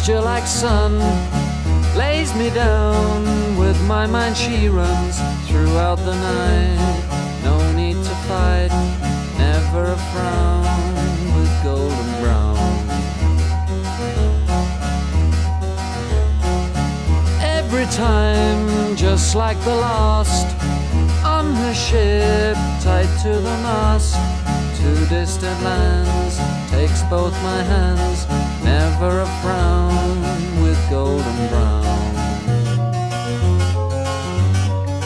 gesture like sun lays me down. With my mind she runs throughout the night. No need to fight, never a frown, with golden brown. Every time, just like the last, on her ship, tied to the mast, to distant lands, takes both my hands, never a frown, with golden brown.